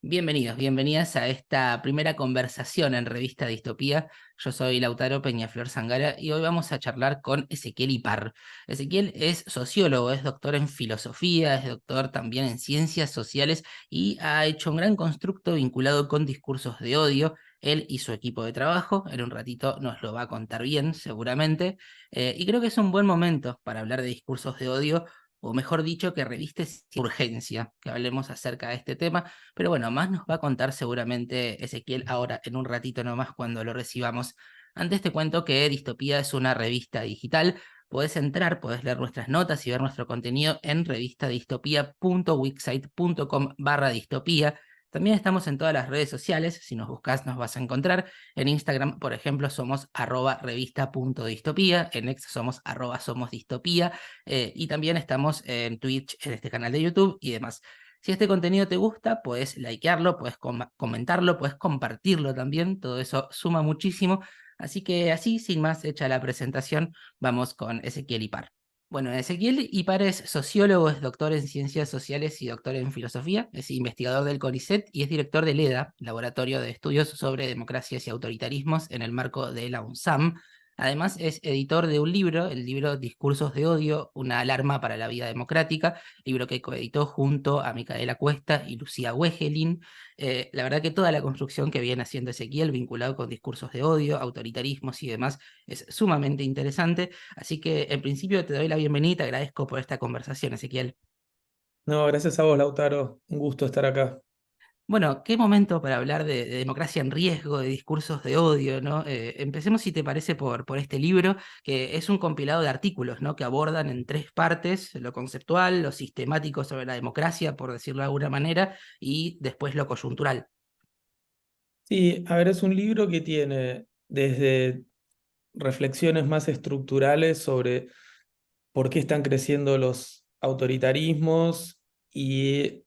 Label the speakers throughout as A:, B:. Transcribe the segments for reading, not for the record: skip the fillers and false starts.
A: Bienvenidos, bienvenidas a esta primera conversación en Revista Distopía. Yo soy Lautaro Peñaflor Zangara y hoy vamos a charlar con Ezequiel Ipar. Ezequiel es sociólogo, es doctor en filosofía, es doctor también en ciencias sociales y ha hecho un gran constructo vinculado con discursos de odio. Él y su equipo de trabajo, en un ratito nos lo va a contar bien, seguramente. Y creo que es un buen momento para hablar de discursos de odio, o mejor dicho, que reviste urgencia que hablemos acerca de este tema. Pero bueno, más nos va a contar seguramente Ezequiel ahora, en un ratito nomás, cuando lo recibamos. Antes te cuento que Distopía es una revista digital. Podés entrar, podés leer nuestras notas y ver nuestro contenido en revistadistopia.wixsite.com/distopía. También estamos en todas las redes sociales. Si nos buscas, nos vas a encontrar. En Instagram, por ejemplo, somos @revista.distopía. En X somos @somosdistopía. Y también estamos en Twitch, en este canal de YouTube y demás. Si este contenido te gusta, puedes likearlo, puedes comentarlo, puedes compartirlo también, todo eso suma muchísimo. Así que así, sin más hecha la presentación, vamos con Ezequiel Ipar. Bueno, Ezequiel Ipar es sociólogo, es doctor en ciencias sociales y doctor en filosofía, es investigador del CONICET y es director del EDA, Laboratorio de Estudios sobre Democracias y Autoritarismos, en el marco de la UNSAM. Además, es editor de un libro, el libro Discursos de Odio, una alarma para la vida democrática, libro que coeditó junto a Micaela Cuesta y Lucía Wegelin. La verdad que toda la construcción que viene haciendo Ezequiel, vinculado con discursos de odio, autoritarismos y demás, es sumamente interesante. Así que en principio te doy la bienvenida y te agradezco por esta conversación, Ezequiel.
B: No, gracias a vos, Lautaro. Un gusto estar acá.
A: Bueno, qué momento para hablar de democracia en riesgo, de discursos de odio, ¿no? Empecemos, si te parece, por este libro, que es un compilado de artículos, ¿no? Que abordan en tres partes: lo conceptual, lo sistemático sobre la democracia, por decirlo de alguna manera, y después lo coyuntural.
B: Sí, a ver, es un libro que tiene desde reflexiones más estructurales sobre por qué están creciendo los autoritarismos y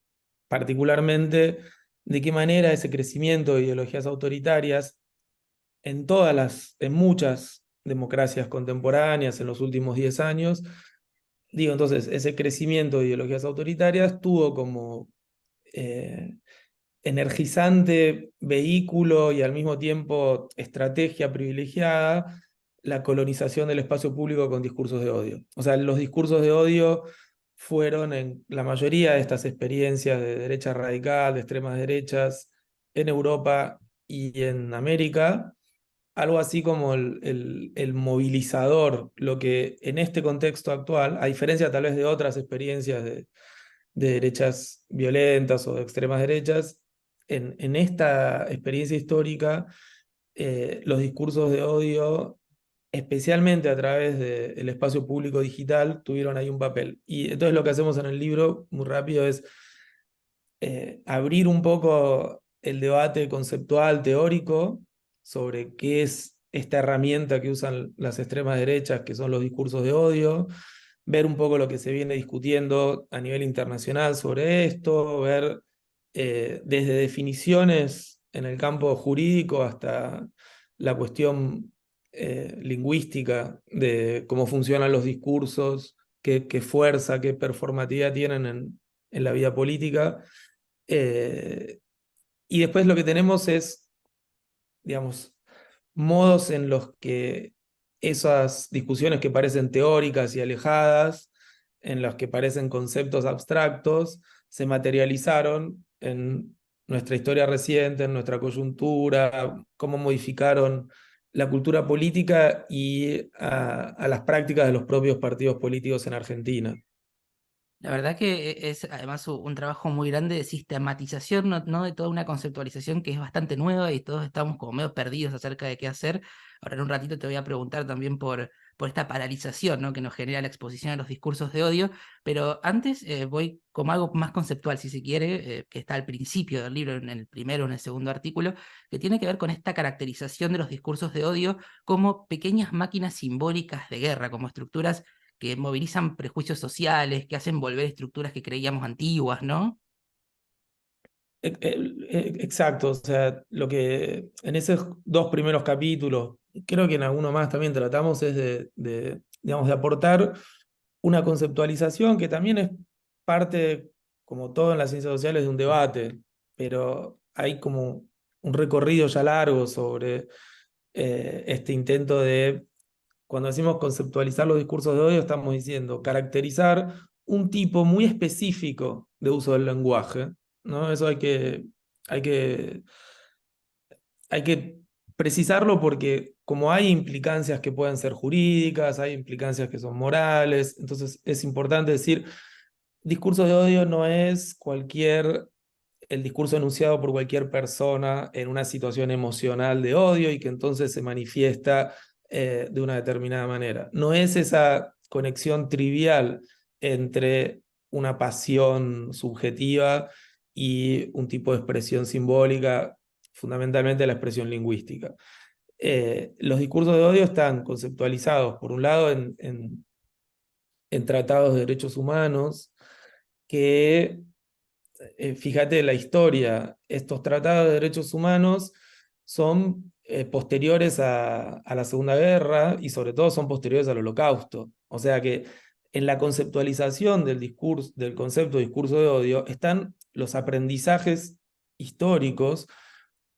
B: particularmente de qué manera ese crecimiento de ideologías autoritarias en muchas democracias contemporáneas en los últimos 10 años, digo, entonces, ese crecimiento de ideologías autoritarias tuvo como eh, energizante vehículo y al mismo tiempo estrategia privilegiada la colonización del espacio público con discursos de odio. O sea, los discursos de odio fueron en la mayoría de estas experiencias de derecha radical, de extremas derechas, en Europa y en América, algo así como el movilizador, lo que en este contexto actual, a diferencia tal vez de otras experiencias de derechas violentas o de extremas derechas, en esta experiencia histórica, los discursos de odio, especialmente a través del espacio público digital, tuvieron ahí un papel. Y entonces lo que hacemos en el libro, muy rápido, es abrir un poco el debate conceptual, teórico, sobre qué es esta herramienta que usan las extremas derechas, que son los discursos de odio, ver un poco lo que se viene discutiendo a nivel internacional sobre esto, ver desde definiciones en el campo jurídico hasta la cuestión lingüística de cómo funcionan los discursos, qué fuerza, qué performatividad tienen en la vida política. Eh, y después lo que tenemos es, digamos, modos en los que esas discusiones que parecen teóricas y alejadas, en los que parecen conceptos abstractos, se materializaron en nuestra historia reciente, en nuestra coyuntura, cómo modificaron la cultura política y a las prácticas de los propios partidos políticos en Argentina.
A: La verdad que es además un trabajo muy grande de sistematización, no de toda una conceptualización que es bastante nueva y todos estamos como medio perdidos acerca de qué hacer. Ahora en un ratito te voy a preguntar también por esta paralización, ¿no? Que nos genera la exposición a los discursos de odio, pero antes voy como algo más conceptual, si se quiere, que está al principio del libro, en el primero o en el segundo artículo, que tiene que ver con esta caracterización de los discursos de odio como pequeñas máquinas simbólicas de guerra, como estructuras que movilizan prejuicios sociales, que hacen volver estructuras que creíamos antiguas, ¿no?
B: Exacto, o sea, lo que en esos dos primeros capítulos, creo que en alguno más también tratamos es digamos, de aportar una conceptualización que también es parte, como todo en las ciencias sociales, de un debate. pero hay como un recorrido ya largo sobre este intento de, cuando decimos conceptualizar los discursos de odio, estamos diciendo caracterizar un tipo muy específico de uso del lenguaje, ¿no? Eso hay que, hay que precisarlo porque como hay implicancias que pueden ser jurídicas, hay implicancias que son morales, entonces es importante decir, discurso de odio no es el discurso enunciado por cualquier persona en una situación emocional de odio y que entonces se manifiesta de una determinada manera. No es esa conexión trivial entre una pasión subjetiva y un tipo de expresión simbólica, fundamentalmente la expresión lingüística. Los discursos de odio están conceptualizados, por un lado, en tratados de derechos humanos, que fíjate la historia, estos tratados de derechos humanos son posteriores a la Segunda Guerra y sobre todo son posteriores al Holocausto. O sea que en la conceptualización del discurso, del concepto de discurso de odio están los aprendizajes históricos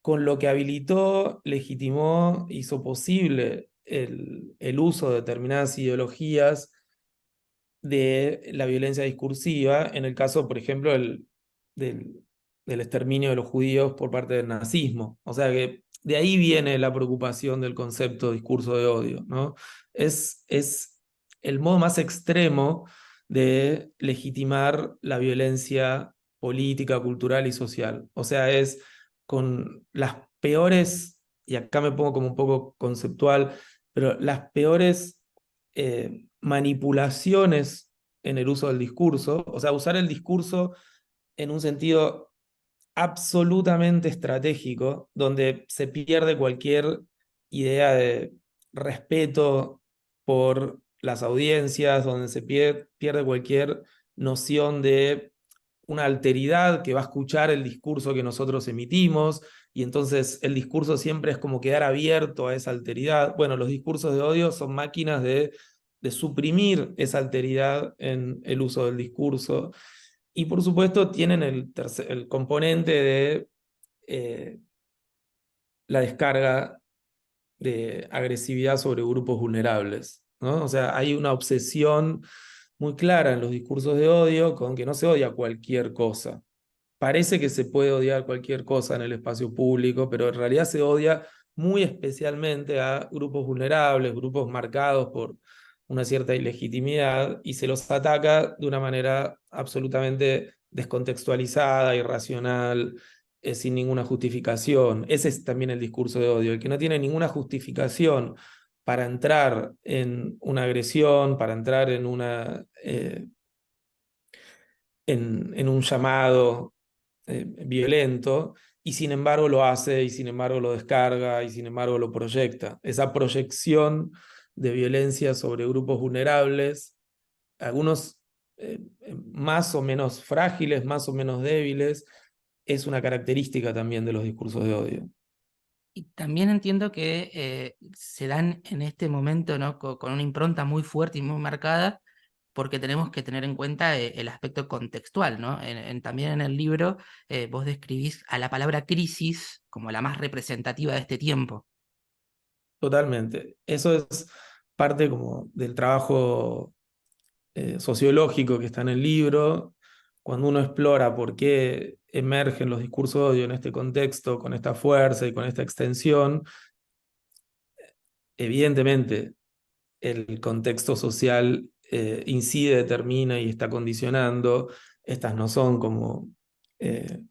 B: con lo que habilitó, legitimó, hizo posible el uso de determinadas ideologías de la violencia discursiva, en el caso, por ejemplo, del, del exterminio de los judíos por parte del nazismo. O sea que de ahí viene la preocupación del concepto de discurso de odio, ¿no? Es el modo más extremo de legitimar la violencia política, cultural y social. O sea, es con las peores, y acá me pongo como un poco conceptual, pero las peores manipulaciones en el uso del discurso, o sea, usar el discurso en un sentido absolutamente estratégico, donde se pierde cualquier idea de respeto por las audiencias, donde se pierde cualquier noción de una alteridad que va a escuchar el discurso que nosotros emitimos, y entonces el discurso siempre es como quedar abierto a esa alteridad. Bueno, los discursos de odio son máquinas de suprimir esa alteridad en el uso del discurso. Y por supuesto tienen el componente de eh, la descarga de agresividad sobre grupos vulnerables, ¿no? O sea, hay una obsesión muy clara en los discursos de odio con que no se odia cualquier cosa. Parece que se puede odiar cualquier cosa en el espacio público, pero en realidad se odia muy especialmente a grupos vulnerables, grupos marcados por una cierta ilegitimidad, y se los ataca de una manera absolutamente descontextualizada, irracional, sin ninguna justificación. Ese es también el discurso de odio, el que no tiene ninguna justificación para entrar en una agresión, para entrar en un llamado violento, y sin embargo lo hace, y sin embargo lo descarga, y sin embargo lo proyecta. Esa proyección de violencia sobre grupos vulnerables, algunos más o menos frágiles, más o menos débiles, es una característica también de los discursos de odio.
A: Y también entiendo que se dan en este momento, ¿no? Con una impronta muy fuerte y muy marcada, porque tenemos que tener en cuenta el aspecto contextual, ¿no? También en el libro vos describís a la palabra crisis como la más representativa de este tiempo.
B: Totalmente. Eso es parte como del trabajo sociológico que está en el libro. Cuando uno explora por qué emergen los discursos de odio en este contexto, con esta fuerza y con esta extensión, evidentemente el contexto social incide, determina y está condicionando. Estas no son como eh,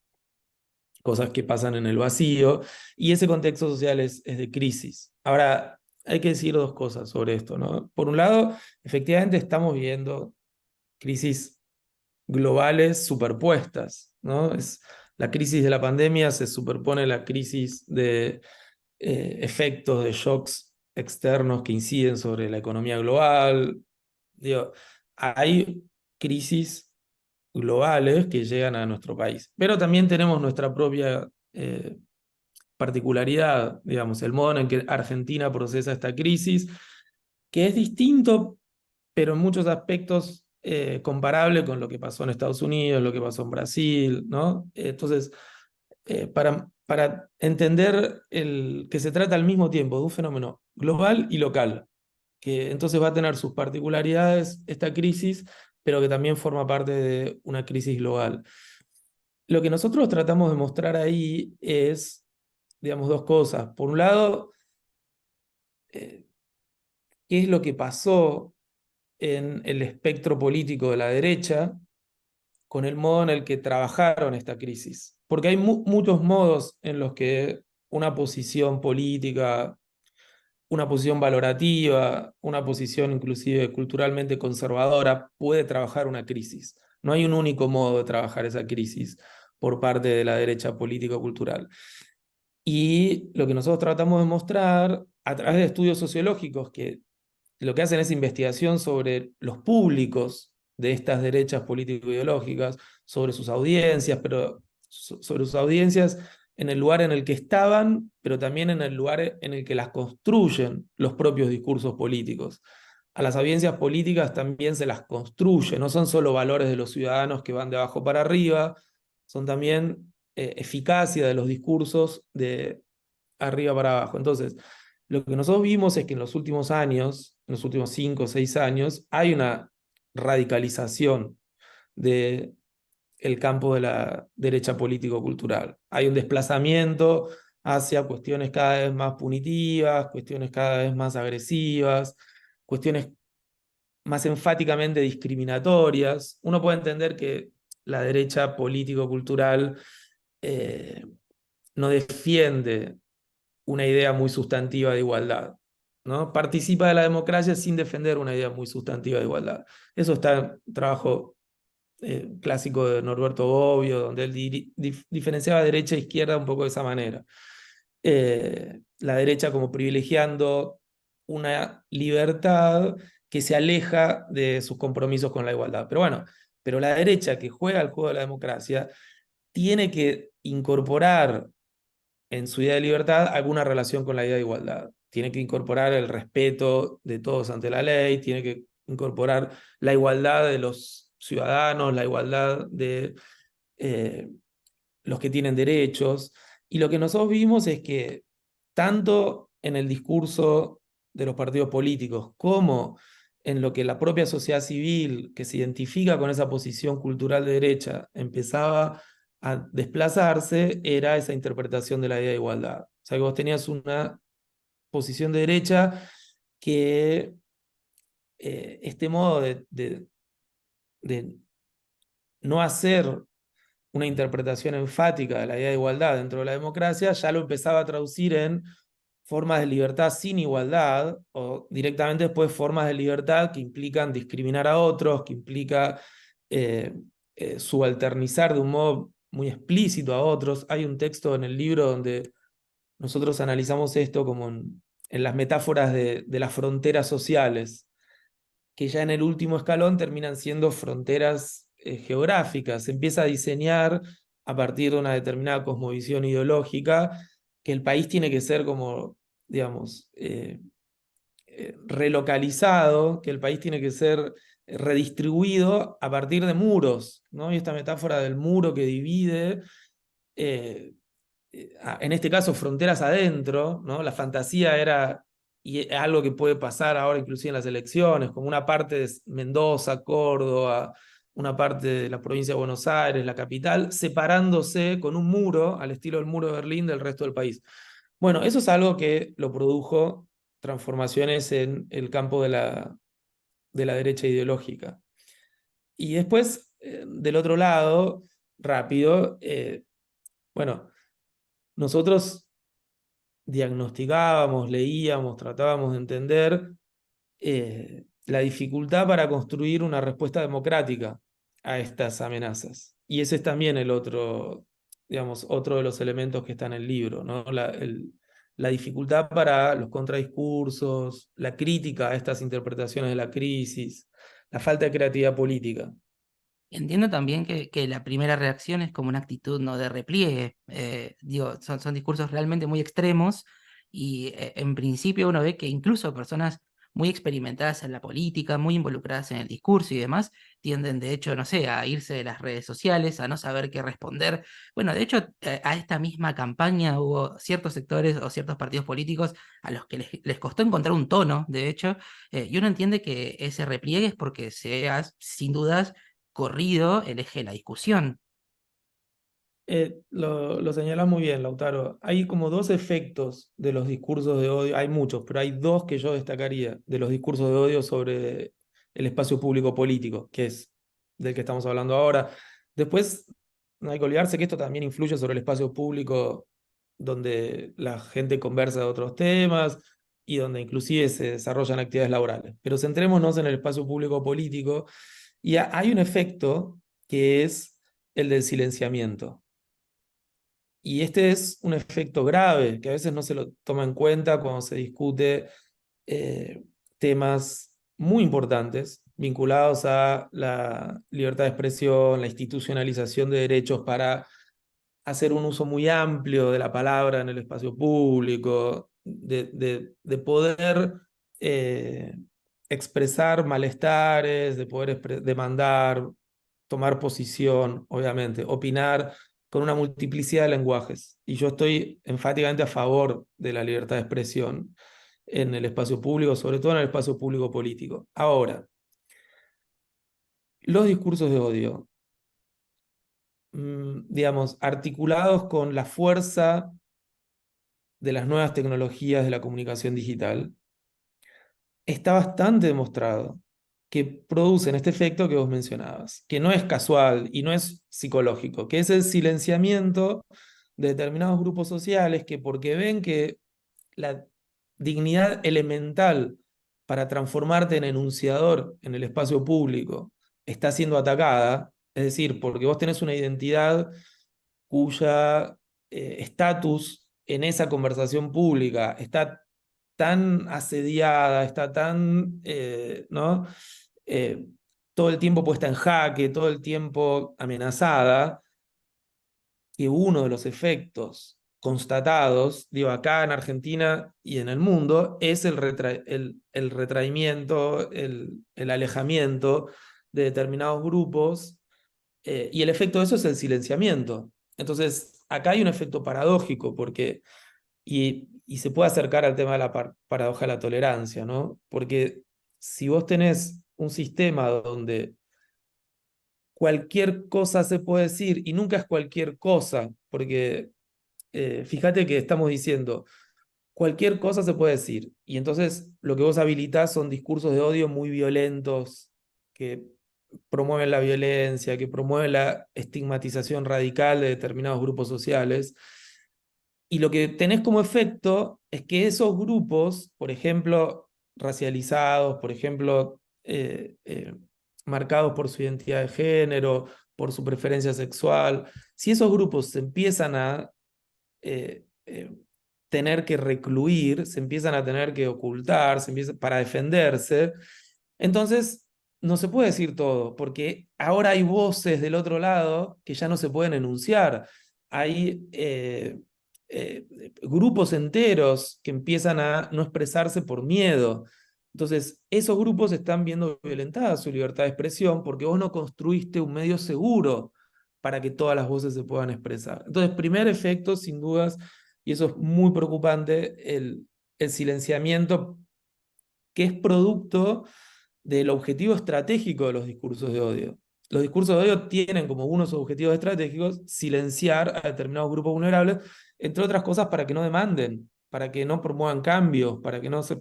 B: cosas que pasan en el vacío, y ese contexto social es de crisis. Ahora, hay que decir dos cosas sobre esto, ¿no? Por un lado, efectivamente estamos viendo crisis globales superpuestas, ¿no? La crisis de la pandemia se superpone a la crisis de efectos de shocks externos que inciden sobre la economía global. Digo, hay crisis globales que llegan a nuestro país, pero también tenemos nuestra propia particularidad, digamos, el modo en que Argentina procesa esta crisis, que es distinto, pero en muchos aspectos comparable con lo que pasó en Estados Unidos, lo que pasó en Brasil, ¿no? Entonces, para entender que se trata al mismo tiempo de un fenómeno global y local, que entonces va a tener sus particularidades esta crisis, pero que también forma parte de una crisis global. Lo que nosotros tratamos de mostrar ahí es, digamos, dos cosas. Por un lado, eh, qué es lo que pasó en el espectro político de la derecha con el modo en el que trabajaron esta crisis. Porque hay muchos modos en los que una posición política, una posición valorativa, una posición inclusive culturalmente conservadora puede trabajar una crisis. No hay un único modo de trabajar esa crisis por parte de la derecha político-cultural. Y lo que nosotros tratamos de mostrar a través de estudios sociológicos que lo que hacen es investigación sobre los públicos de estas derechas político-ideológicas, sobre sus audiencias, pero sobre sus audiencias en el lugar en el que estaban, pero también en el lugar en el que las construyen los propios discursos políticos. A las audiencias políticas también se las construye, no son solo valores de los ciudadanos que van de abajo para arriba, son también eficacia de los discursos de arriba para abajo. Entonces, lo que nosotros vimos es que en los últimos años, en los últimos 5 o 6 años, hay una radicalización del campo de la derecha político-cultural. Hay un desplazamiento hacia cuestiones cada vez más punitivas, cuestiones cada vez más agresivas, cuestiones más enfáticamente discriminatorias. Uno puede entender que la derecha político-cultural eh, no defiende una idea muy sustantiva de igualdad, ¿no? Participa de la democracia sin defender una idea muy sustantiva de igualdad. Eso está en un trabajo clásico de Norberto Bobbio, donde él diferenciaba derecha e izquierda un poco de esa manera. La derecha como privilegiando una libertad que se aleja de sus compromisos con la igualdad. Pero bueno, pero la derecha que juega el juego de la democracia tiene que incorporar en su idea de libertad alguna relación con la idea de igualdad. Tiene que incorporar el respeto de todos ante la ley, tiene que incorporar la igualdad de los ciudadanos, la igualdad de eh, los que tienen derechos. Y lo que nosotros vimos es que tanto en el discurso de los partidos políticos como en lo que la propia sociedad civil, que se identifica con esa posición cultural de derecha, empezaba a desplazarse, era esa interpretación de la idea de igualdad. O sea, que vos tenías una posición de derecha que este modo de no hacer una interpretación enfática de la idea de igualdad dentro de la democracia, ya lo empezaba a traducir en formas de libertad sin igualdad, o directamente después formas de libertad que implican discriminar a otros, que implica eh, subalternizar de un modo muy explícito a otros. Hay un texto en el libro donde nosotros analizamos esto como en las metáforas de las fronteras sociales, que ya en el último escalón terminan siendo fronteras geográficas. Se empieza a diseñar a partir de una determinada cosmovisión ideológica que el país tiene que ser como, digamos, relocalizado, que el país tiene que ser redistribuido a partir de muros, ¿no? Y esta metáfora del muro que divide, eh, en este caso, fronteras adentro, ¿no? La fantasía era, y es algo que puede pasar ahora inclusive en las elecciones, como una parte de Mendoza, Córdoba, una parte de la provincia de Buenos Aires, la capital, separándose con un muro, al estilo del muro de Berlín, del resto del país. Bueno, eso es algo que lo produjo transformaciones en el campo de la derecha ideológica. Y después, del otro lado, rápido, bueno, nosotros diagnosticábamos, leíamos, tratábamos de entender la dificultad para construir una respuesta democrática a estas amenazas. Y ese es también el otro, digamos, otro de los elementos que está en el libro, ¿no? La dificultad para los contradiscursos, la crítica a estas interpretaciones de la crisis, la falta de creatividad política.
A: Entiendo también que la primera reacción es como una actitud no de repliegue. Digo, son discursos realmente muy extremos y en principio uno ve que incluso personas muy experimentadas en la política, muy involucradas en el discurso y demás, tienden de hecho, no sé, a irse de las redes sociales, a no saber qué responder. Bueno, de hecho, a esta misma campaña hubo ciertos sectores o ciertos partidos políticos a los que les costó encontrar un tono, de hecho, y uno entiende que ese repliegue es porque se ha, sin dudas, corrido el eje de la discusión.
B: Lo señalas muy bien, Lautaro. Hay como dos efectos de los discursos de odio, hay muchos, pero hay dos que yo destacaría de los discursos de odio sobre el espacio público político, que es del que estamos hablando ahora. Después, no hay que olvidarse que esto también influye sobre el espacio público donde la gente conversa de otros temas y donde inclusive se desarrollan actividades laborales. Pero centrémonos en el espacio público político y hay un efecto que es el del silenciamiento. Y este es un efecto grave que a veces no se lo toma en cuenta cuando se discute eh, temas muy importantes vinculados a la libertad de expresión, la institucionalización de derechos para hacer un uso muy amplio de la palabra en el espacio público, de poder eh, expresar malestares, de poder demandar, tomar posición, obviamente, opinar con una multiplicidad de lenguajes. Y yo estoy enfáticamente a favor de la libertad de expresión en el espacio público, sobre todo en el espacio público político. Ahora, los discursos de odio, digamos, articulados con la fuerza de las nuevas tecnologías de la comunicación digital, está bastante demostrado que producen este efecto que vos mencionabas, que no es casual y no es psicológico, que es el silenciamiento de determinados grupos sociales que porque ven que la dignidad elemental para transformarte en enunciador en el espacio público está siendo atacada, es decir, porque vos tenés una identidad cuya estatus en esa conversación pública está tan asediada, está tan, ¿no? Eh, todo el tiempo puesta en jaque, todo el tiempo amenazada, que uno de los efectos constatados, digo, acá en Argentina y en el mundo, es el retraimiento, el alejamiento de determinados grupos, y el efecto de eso es el silenciamiento. Entonces, acá hay un efecto paradójico, porque, y se puede acercar al tema de la paradoja de la tolerancia, ¿no? Porque si vos tenés un sistema donde cualquier cosa se puede decir y nunca es cualquier cosa, porque fíjate que estamos diciendo cualquier cosa se puede decir y entonces lo que vos habilitás son discursos de odio muy violentos que promueven la violencia, que promueven la estigmatización radical de determinados grupos sociales. Y lo que tenés como efecto es que esos grupos, por ejemplo, racializados, por ejemplo, marcados por su identidad de género, por su preferencia sexual, si esos grupos se empiezan a eh, eh, tener que recluir, se empiezan a tener que ocultar, para defenderse, entonces no se puede decir todo, porque ahora hay voces del otro lado que ya no se pueden enunciar. Hay eh, grupos enteros que empiezan a no expresarse por miedo. Entonces, esos grupos están viendo violentada su libertad de expresión porque vos no construiste un medio seguro para que todas las voces se puedan expresar. Entonces, primer efecto, sin dudas, y eso es muy preocupante, el silenciamiento que es producto del objetivo estratégico de los discursos de odio. Los discursos de odio tienen como uno de sus objetivos estratégicos silenciar a determinados grupos vulnerables, entre otras cosas para que no demanden, para que no promuevan cambios, para que no se...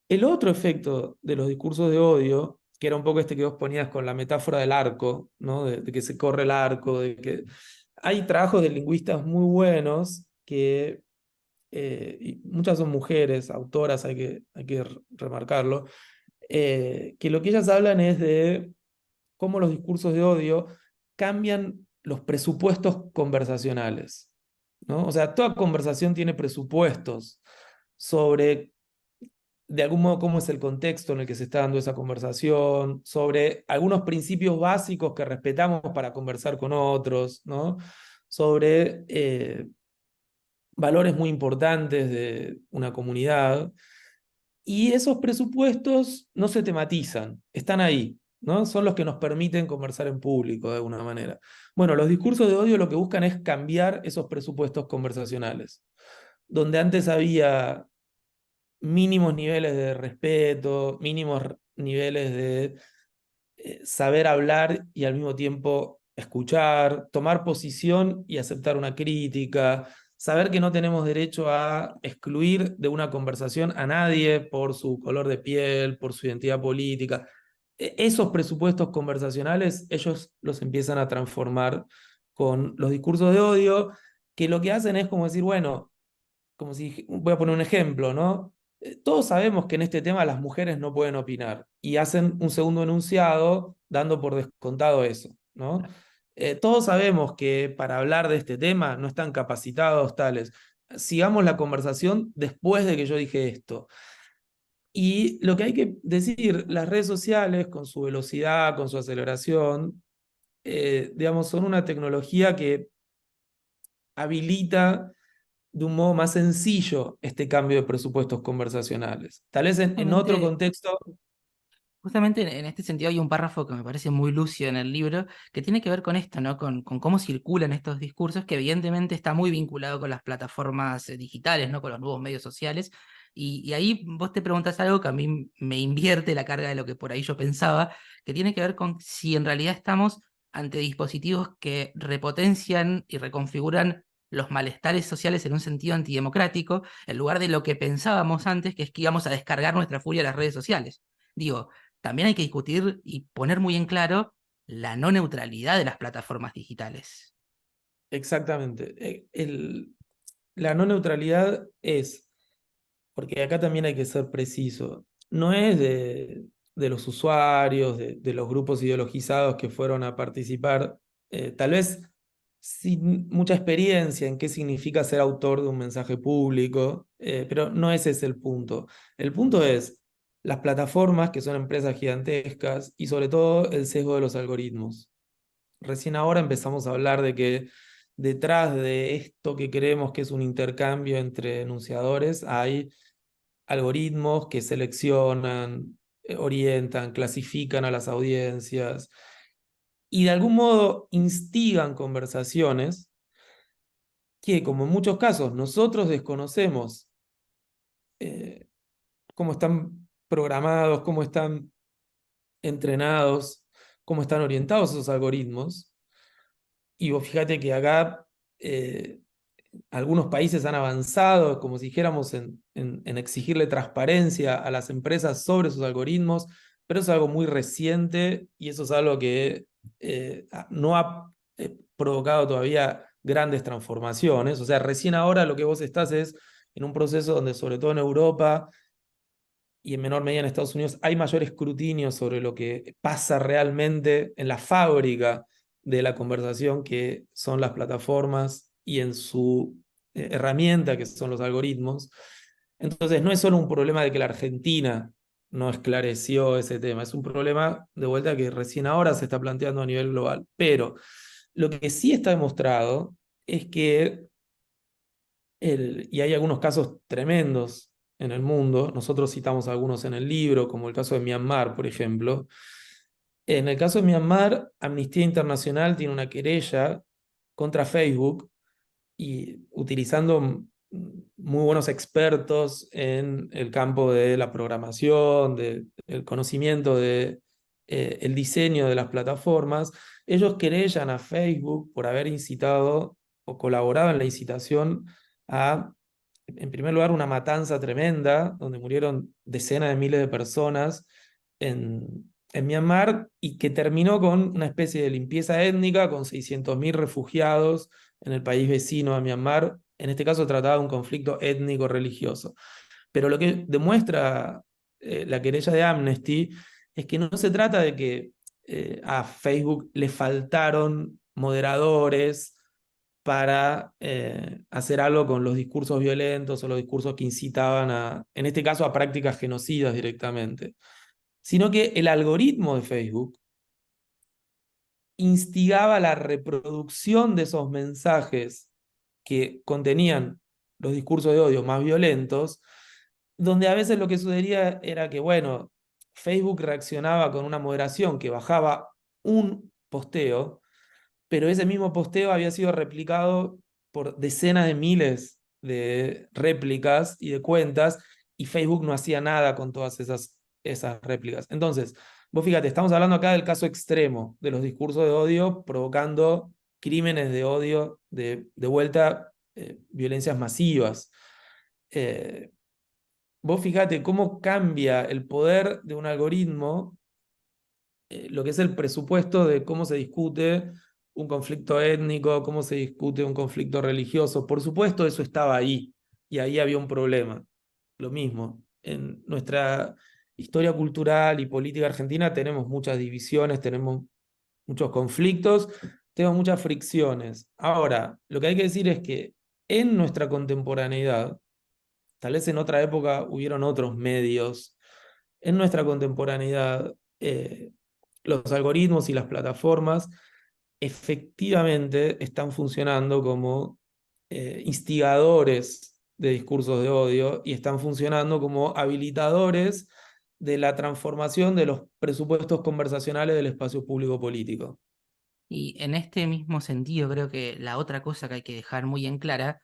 B: El otro efecto de los discursos de odio, que era un poco este que vos ponías con la metáfora del arco, ¿no? De que se corre el arco, de que hay trabajos de lingüistas muy buenos que, y muchas son mujeres, autoras, hay que remarcarlo, que lo que ellas hablan es de cómo los discursos de odio cambian los presupuestos conversacionales, ¿no? O sea, toda conversación tiene presupuestos sobre, de algún modo, cómo es el contexto en el que se está dando esa conversación, sobre algunos principios básicos que respetamos para conversar con otros, ¿no? Sobre valores muy importantes de una comunidad. Y esos presupuestos no se tematizan, están ahí, ¿no? Son los que nos permiten conversar en público de alguna manera. Bueno, los discursos de odio lo que buscan es cambiar esos presupuestos conversacionales, donde antes había mínimos niveles de respeto, mínimos niveles de saber hablar y al mismo tiempo escuchar, tomar posición y aceptar una crítica, saber que no tenemos derecho a excluir de una conversación a nadie por su color de piel, por su identidad política. Esos presupuestos conversacionales, ellos los empiezan a transformar con los discursos de odio, que lo que hacen es como decir, bueno, como si, voy a poner un ejemplo, ¿no? Todos sabemos que en este tema las mujeres no pueden opinar y hacen un segundo enunciado dando por descontado eso, ¿no? Todos sabemos que para hablar de este tema no están capacitados tales. Sigamos la conversación después de que yo dije esto. Y lo que hay que decir, las redes sociales con su velocidad, con su aceleración, digamos, son una tecnología que habilita de un modo más sencillo este cambio de presupuestos conversacionales. Tal vez en otro
A: Justamente,
B: contexto,
A: justamente en este sentido hay un párrafo que me parece muy lúcido en el libro, que tiene que ver con esto, ¿no? Con cómo circulan estos discursos, que evidentemente está muy vinculado con las plataformas digitales, ¿no? Con los nuevos medios sociales. Y ahí vos te preguntas algo que a mí me invierte la carga de lo que por ahí yo pensaba, que tiene que ver con si en realidad estamos ante dispositivos que repotencian y reconfiguran los malestares sociales en un sentido antidemocrático, en lugar de lo que pensábamos antes, que es que íbamos a descargar nuestra furia a las redes sociales. Digo, también hay que discutir y poner muy en claro la no neutralidad de las plataformas digitales.
B: exactamente, la no neutralidad es, porque acá también hay que ser preciso, no es de los usuarios, de los grupos ideologizados que fueron a participar, tal vez sin mucha experiencia en qué significa ser autor de un mensaje público, pero no ese es el punto. El punto es las plataformas, que son empresas gigantescas, y sobre todo el sesgo de los algoritmos. Recién ahora empezamos a hablar de que detrás de esto que creemos que es un intercambio entre enunciadores, hay algoritmos que seleccionan, orientan, clasifican a las audiencias y de algún modo instigan conversaciones que, como en muchos casos, nosotros desconocemos eh, cómo están programados, cómo están entrenados, cómo están orientados esos algoritmos. Y vos fíjate que acá eh, algunos países han avanzado, como si dijéramos, en exigirle transparencia a las empresas sobre sus algoritmos, pero eso es algo muy reciente y eso es algo que no ha provocado todavía grandes transformaciones. O sea, recién ahora lo que vos estás es en un proceso donde, sobre todo en Europa y en menor medida en Estados Unidos, hay mayor escrutinio sobre lo que pasa realmente en la fábrica de la conversación, que son las plataformas, y en su herramienta, que son los algoritmos. Entonces, no es solo un problema de que la Argentina no esclareció ese tema, es un problema de vuelta que recién ahora se está planteando a nivel global. Pero lo que sí está demostrado es que y hay algunos casos tremendos en el mundo, nosotros citamos algunos en el libro, como el caso de Myanmar, por ejemplo. En el caso de Myanmar, Amnistía Internacional tiene una querella contra Facebook y utilizando muy buenos expertos en el campo de la programación, del conocimiento de el diseño de las plataformas, ellos querellan a Facebook por haber incitado o colaborado en la incitación a, en primer lugar, una matanza tremenda, donde murieron decenas de miles de personas en Myanmar y que terminó con una especie de limpieza étnica, con 600.000 refugiados en el país vecino a Myanmar. En este caso trataba de un conflicto étnico-religioso. Pero lo que demuestra la querella de Amnesty es que no se trata de que a Facebook le faltaron moderadores para hacer algo con los discursos violentos o los discursos que incitaban a, en este caso, a prácticas genocidas directamente, sino que el algoritmo de Facebook instigaba la reproducción de esos mensajes que contenían los discursos de odio más violentos donde a veces lo que sucedía era que, bueno, Facebook reaccionaba con una moderación que bajaba un posteo, pero ese mismo posteo había sido replicado por decenas de miles de réplicas y de cuentas, y Facebook no hacía nada con todas esas réplicas. Entonces, vos fíjate, estamos hablando acá del caso extremo de los discursos de odio provocando crímenes de odio, de vuelta, violencias masivas. Eh, Vos fíjate cómo cambia el poder de un algoritmo, lo que es el presupuesto de cómo se discute un conflicto étnico, cómo se discute un conflicto religioso. Por supuesto, eso estaba ahí y ahí había un problema. Lo mismo, en nuestra historia cultural y política argentina tenemos muchas divisiones, tenemos muchos conflictos, tenemos muchas fricciones. Ahora, lo que hay que decir es que en nuestra contemporaneidad, tal vez en otra época hubieron otros medios. En nuestra contemporaneidad, los algoritmos y las plataformas efectivamente están funcionando como instigadores de discursos de odio y están funcionando como habilitadores de la transformación de los presupuestos conversacionales del espacio público político.
A: Y en este mismo sentido, creo que la otra cosa que hay que dejar muy en clara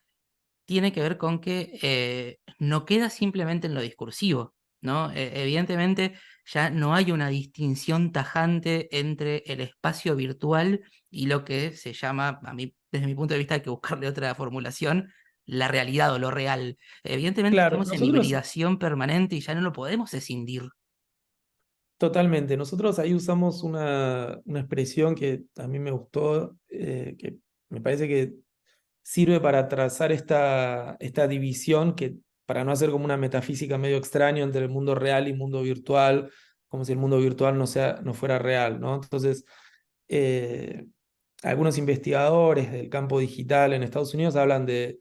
A: tiene que ver con que no queda simplemente en lo discursivo, ¿no? Evidentemente ya no hay una distinción tajante entre el espacio virtual y lo que se llama, a mí, desde mi punto de vista, hay que buscarle otra formulación, la realidad o lo real. Evidentemente
B: Claro,
A: estamos en
B: nosotros
A: hibridación permanente y ya no lo podemos escindir.
B: totalmente, nosotros ahí usamos una expresión que a mí me gustó, que me parece que sirve para trazar esta división que, para no hacer como una metafísica medio extraña entre el mundo real y mundo virtual, como si el mundo virtual no fuera real, ¿no? Entonces, eh, algunos investigadores del campo digital en Estados Unidos hablan de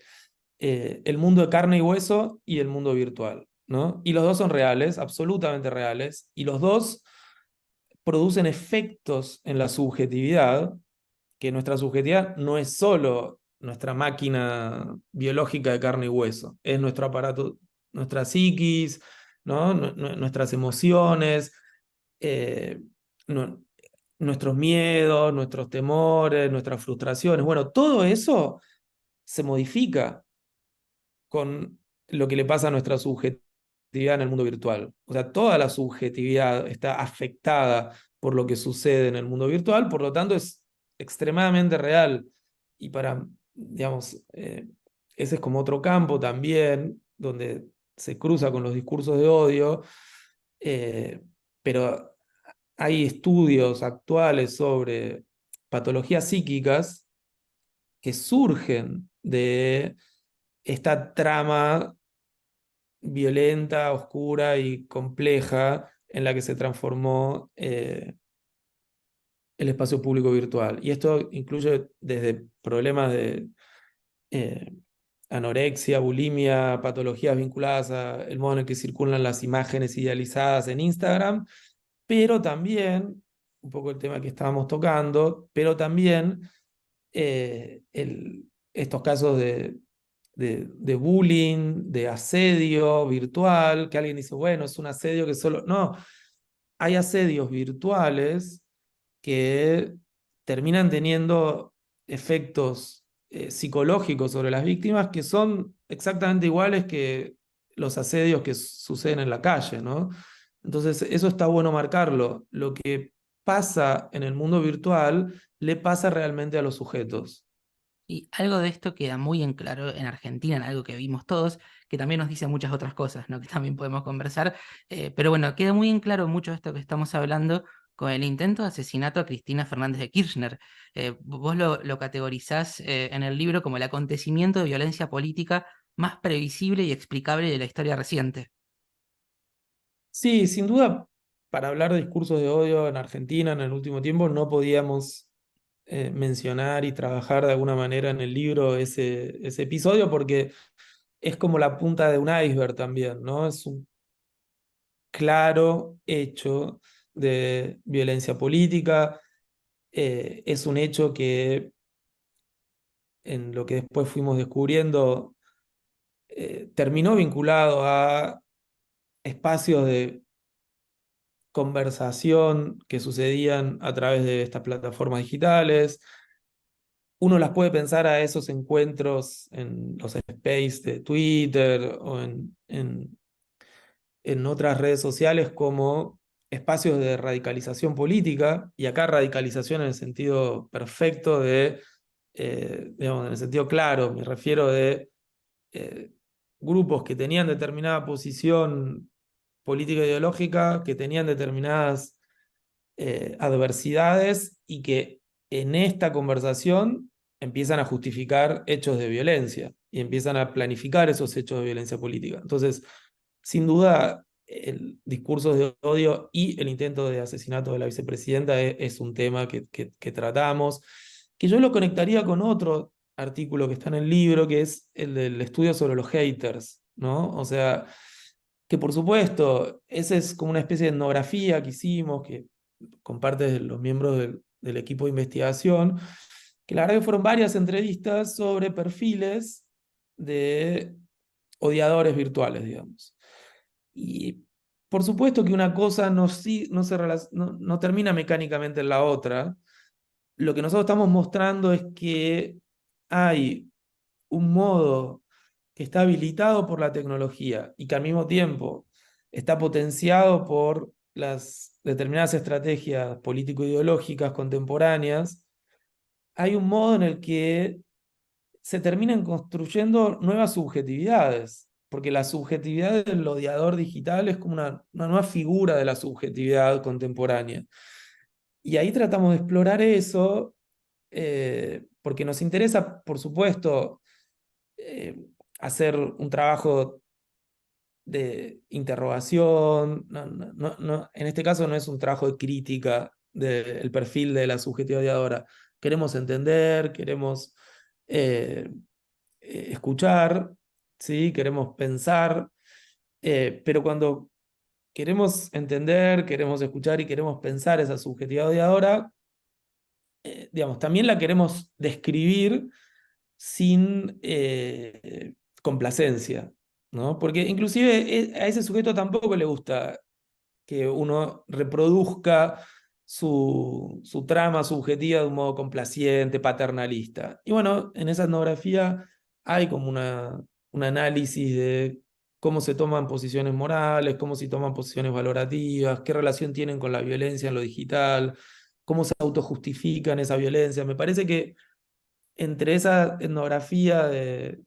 B: el mundo de carne y hueso y el mundo virtual, ¿no? Y los dos son reales, absolutamente reales, y los dos producen efectos en la subjetividad, que nuestra subjetividad no es solo nuestra máquina biológica de carne y hueso, es nuestro aparato, nuestra psiquis, ¿no? Nuestras emociones, eh, nu- nuestros miedos, nuestros temores, nuestras frustraciones. Bueno, todo eso se modifica con lo que le pasa a nuestra subjetividad en el mundo virtual. O sea, toda la subjetividad está afectada por lo que sucede en el mundo virtual, por lo tanto es extremadamente real. Y para, digamos, ese es como otro campo también, donde se cruza con los discursos de odio, eh, pero hay estudios actuales sobre patologías psíquicas que surgen de esta trama violenta, oscura y compleja en la que se transformó el espacio público virtual. Y esto incluye desde problemas de eh, anorexia, bulimia, patologías vinculadas al modo en el que circulan las imágenes idealizadas en Instagram, pero también, un poco el tema que estábamos tocando, pero también estos casos de bullying, de asedio virtual, que alguien dice, bueno, es un asedio que solo... No, hay asedios virtuales que terminan teniendo efectos psicológicos sobre las víctimas que son exactamente iguales que los asedios que suceden en la calle, ¿no? Entonces, eso está bueno marcarlo. Lo que pasa en el mundo virtual le pasa realmente a los sujetos.
A: Y algo de esto queda muy en claro en Argentina, en algo que vimos todos, que también nos dice muchas otras cosas, ¿no? Que también podemos conversar. Pero bueno, queda muy en claro mucho de esto que estamos hablando con el intento de asesinato a Cristina Fernández de Kirchner. Vos lo categorizás en el libro como el acontecimiento de violencia política más previsible y explicable de la historia reciente.
B: Sí, sin duda, para hablar de discursos de odio en Argentina en el último tiempo, no podíamos mencionar y trabajar de alguna manera en el libro ese episodio porque es como la punta de un iceberg también, ¿no? Es un claro hecho de violencia política, es un hecho que en lo que después fuimos descubriendo terminó vinculado a espacios de conversación que sucedían a través de estas plataformas digitales. Uno las puede pensar a esos encuentros en los space de Twitter o en otras redes sociales como espacios de radicalización política, y acá radicalización en el sentido perfecto de, digamos, en el sentido claro, me refiero de eh, grupos que tenían determinada posición política e ideológica, que tenían determinadas adversidades y que en esta conversación empiezan a justificar hechos de violencia y empiezan a planificar esos hechos de violencia política. Entonces, sin duda, el discurso de odio y el intento de asesinato de la vicepresidenta es un tema que tratamos, que yo lo conectaría con otro artículo que está en el libro, que es el del estudio sobre los haters, ¿no? O sea, que por supuesto, esa es como una especie de etnografía que hicimos, que con parte de los miembros del equipo de investigación, que la verdad que fueron varias entrevistas sobre perfiles de odiadores virtuales, digamos. Y por supuesto que una cosa no termina mecánicamente en la otra. Lo que nosotros estamos mostrando es que hay un modo que está habilitado por la tecnología y que al mismo tiempo está potenciado por las determinadas estrategias político-ideológicas contemporáneas. Hay un modo en el que se terminan construyendo nuevas subjetividades, porque la subjetividad del odiador digital es como una nueva figura de la subjetividad contemporánea. Y ahí tratamos de explorar eso, porque nos interesa, por supuesto, eh, hacer un trabajo de interrogación. En este caso no es un trabajo de crítica del perfil de la subjetividad odiadora. Queremos entender, queremos eh, escuchar, ¿sí? Queremos pensar, pero cuando queremos entender, queremos escuchar y queremos pensar esa subjetividad odiadora, digamos, también la queremos describir sin complacencia, ¿no? Porque inclusive a ese sujeto tampoco le gusta que uno reproduzca su trama subjetiva de un modo complaciente, paternalista. Y bueno, en esa etnografía hay como un análisis de cómo se toman posiciones morales, cómo se toman posiciones valorativas, qué relación tienen con la violencia en lo digital, cómo se autojustifican esa violencia. Me parece que entre esa etnografía de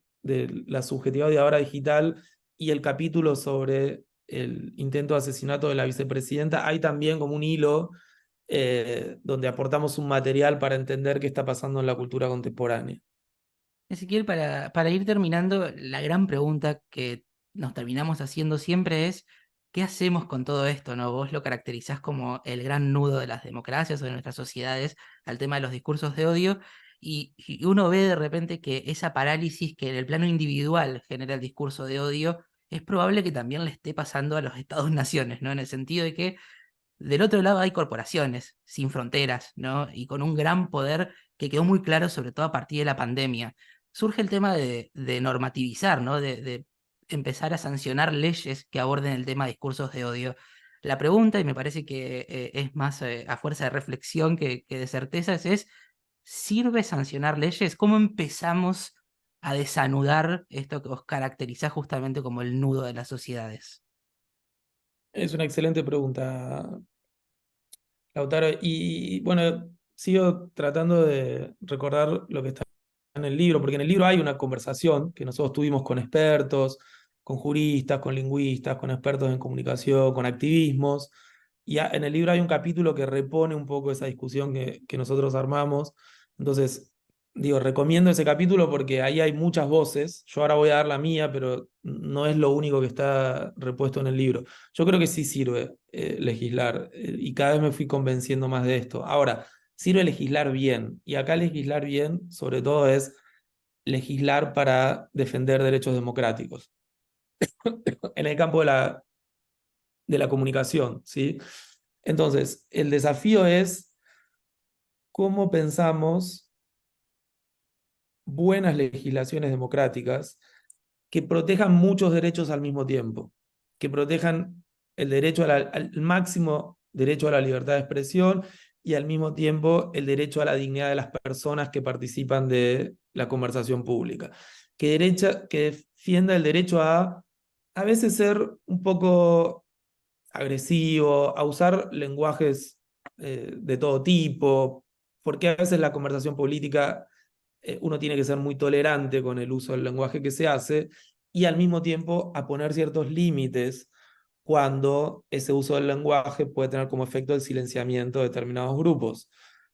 B: la subjetividad de ahora digital y el capítulo sobre el intento de asesinato de la vicepresidenta, hay también como un hilo donde aportamos un material para entender qué está pasando en la cultura contemporánea.
A: Ezequiel, para ir terminando, la gran pregunta que nos terminamos haciendo siempre es, ¿qué hacemos con todo esto, no? Vos lo caracterizás como el gran nudo de las democracias o de nuestras sociedades al tema de los discursos de odio, y uno ve de repente que esa parálisis que en el plano individual genera el discurso de odio, es probable que también le esté pasando a los estados-naciones, ¿no? En el sentido de que del otro lado hay corporaciones sin fronteras, ¿no? Y con un gran poder que quedó muy claro, sobre todo a partir de la pandemia. Surge el tema de normativizar, ¿no? De empezar a sancionar leyes que aborden el tema de discursos de odio. La pregunta, y me parece que es más a fuerza de reflexión que de certezas, es, ¿sirve sancionar leyes? ¿Cómo empezamos a desanudar esto que os caracteriza justamente como el nudo de las sociedades?
B: Es una excelente pregunta, Lautaro. Y bueno, sigo tratando de recordar lo que está en el libro, porque en el libro hay una conversación que nosotros tuvimos con expertos, con juristas, con lingüistas, con expertos en comunicación, con activismos. Y en el libro hay un capítulo que repone un poco esa discusión que nosotros armamos. Entonces, digo, recomiendo ese capítulo porque ahí hay muchas voces. Yo ahora voy a dar la mía, pero no es lo único que está repuesto en el libro. Yo creo que sí sirve legislar, y cada vez me fui convenciendo más de esto. Ahora, sirve legislar bien, y acá legislar bien sobre todo es legislar para defender derechos democráticos en el campo de la comunicación, ¿sí? Entonces, el desafío es cómo pensamos buenas legislaciones democráticas que protejan muchos derechos al mismo tiempo. que protejan el derecho al máximo derecho a la libertad de expresión y al mismo tiempo el derecho a la dignidad de las personas que participan de la conversación pública. Que defienda el derecho a veces ser un poco agresivo, a usar lenguajes de todo tipo, porque a veces la conversación política uno tiene que ser muy tolerante con el uso del lenguaje que se hace y al mismo tiempo a poner ciertos límites cuando ese uso del lenguaje puede tener como efecto el silenciamiento de determinados grupos.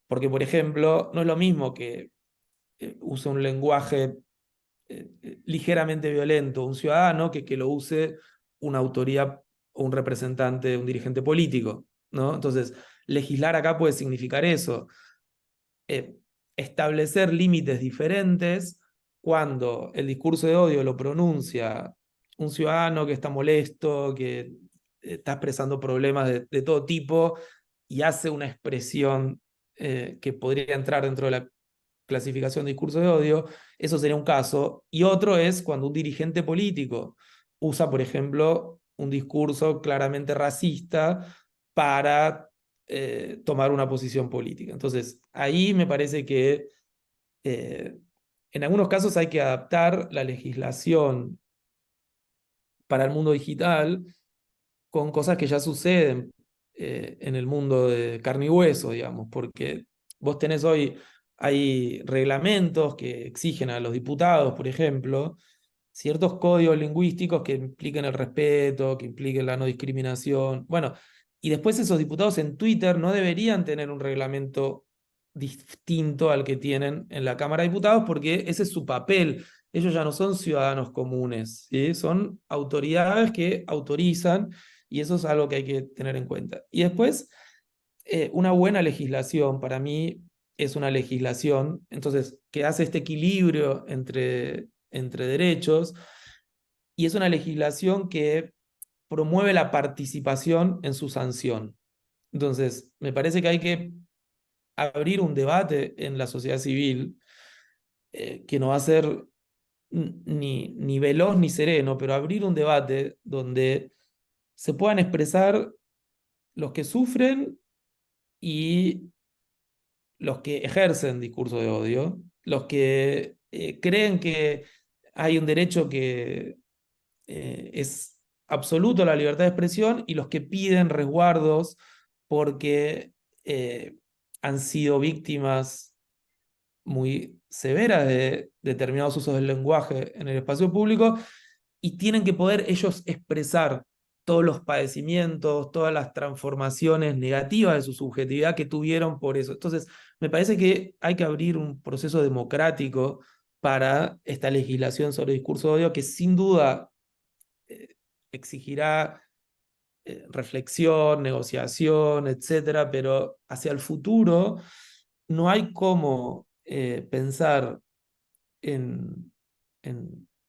B: Porque, por ejemplo, no es lo mismo que use un lenguaje ligeramente violento un ciudadano que lo use una autoridad o un representante, un dirigente político, ¿no? Entonces, legislar acá puede significar eso, eh, establecer límites diferentes cuando el discurso de odio lo pronuncia un ciudadano que está molesto, que está expresando problemas de todo tipo y hace una expresión que podría entrar dentro de la clasificación de discurso de odio, eso sería un caso. Y otro es cuando un dirigente político usa, por ejemplo, un discurso claramente racista para tomar una posición política. Entonces, ahí me parece que eh, en algunos casos hay que adaptar la legislación para el mundo digital con cosas que ya suceden en el mundo de carne y hueso, digamos, porque vos tenés hoy, hay reglamentos que exigen a los diputados, por ejemplo, ciertos códigos lingüísticos que impliquen el respeto, que impliquen la no discriminación. Bueno, y después esos diputados en Twitter no deberían tener un reglamento distinto al que tienen en la Cámara de Diputados porque ese es su papel. Ellos ya no son ciudadanos comunes, ¿sí? Son autoridades que autorizan y eso es algo que hay que tener en cuenta. Y después, una buena legislación para mí es una legislación, entonces, que hace este equilibrio entre derechos y es una legislación que promueve la participación en su sanción. Entonces, me parece que hay que abrir un debate en la sociedad civil que no va a ser ni veloz ni sereno, pero abrir un debate donde se puedan expresar los que sufren y los que ejercen discurso de odio, los que creen que hay un derecho que es absoluto a la libertad de expresión y los que piden resguardos porque eh, han sido víctimas muy severas de determinados usos del lenguaje en el espacio público y tienen que poder ellos expresar todos los padecimientos, todas las transformaciones negativas de su subjetividad que tuvieron por eso. Entonces, me parece que hay que abrir un proceso democrático para esta legislación sobre discurso de odio que sin duda exigirá reflexión, negociación, etcétera, pero hacia el futuro no hay cómo pensar en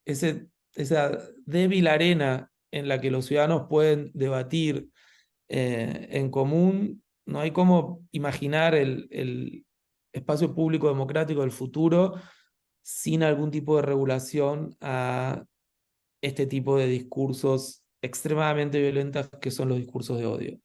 B: esa débil arena en la que los ciudadanos pueden debatir en común, no hay cómo imaginar el espacio público democrático del futuro sin algún tipo de regulación a este tipo de discursos extremadamente violentos que son los discursos de odio.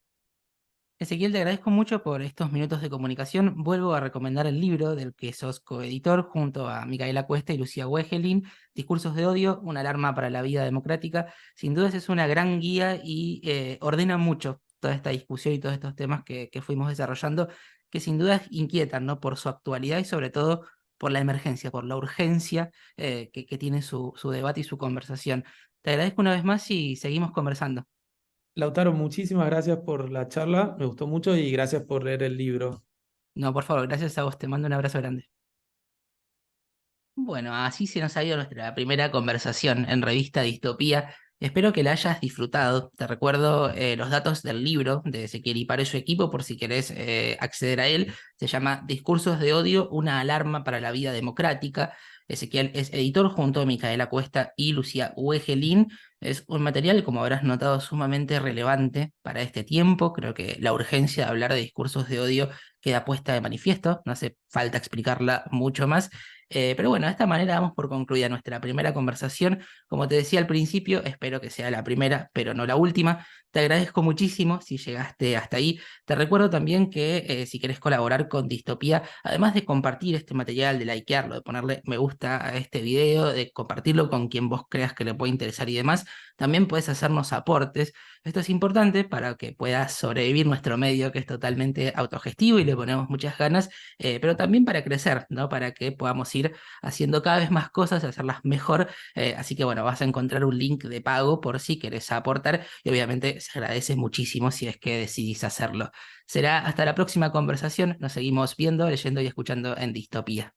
A: Ezequiel, te agradezco mucho por estos minutos de comunicación. Vuelvo a recomendar el libro del que sos coeditor junto a Micaela Cuesta y Lucía Wegelin, Discursos de odio, una alarma para la vida democrática. Sin dudas es una gran guía y ordena mucho toda esta discusión y todos estos temas que fuimos desarrollando, que sin dudas inquietan, ¿no? Por su actualidad y sobre todo por la emergencia, por la urgencia que tiene su debate y su conversación. Te agradezco una vez más y seguimos conversando.
B: Lautaro, muchísimas gracias por la charla, me gustó mucho y gracias por leer el libro.
A: No, por favor, gracias a vos, te mando un abrazo grande. Bueno, así se nos ha ido nuestra primera conversación en Revista Distopía. Espero que la hayas disfrutado. Te recuerdo los datos del libro de Ezequiel y para su equipo por si querés acceder a él. Se llama Discursos de odio, una alarma para la vida democrática. Ezequiel es editor junto a Micaela Cuesta y Lucía Wegelin. Es un material, como habrás notado, sumamente relevante para este tiempo. Creo que la urgencia de hablar de discursos de odio queda puesta de manifiesto. No hace falta explicarla mucho más. Pero bueno, de esta manera damos por concluida nuestra primera conversación. Como te decía al principio, espero que sea la primera, pero no la última. Te agradezco muchísimo si llegaste hasta ahí. Te recuerdo también que si querés colaborar con Distopía, además de compartir este material, de likearlo, de ponerle me gusta a este video, de compartirlo con quien vos creas que le puede interesar y demás, también puedes hacernos aportes. Esto es importante para que pueda sobrevivir nuestro medio, que es totalmente autogestivo y le ponemos muchas ganas, pero también para crecer, ¿no? Para que podamos ir haciendo cada vez más cosas, hacerlas mejor. Así que bueno, vas a encontrar un link de pago por si querés aportar y obviamente se agradece muchísimo si es que decidís hacerlo. Será hasta la próxima conversación. Nos seguimos viendo, leyendo y escuchando en Distopía.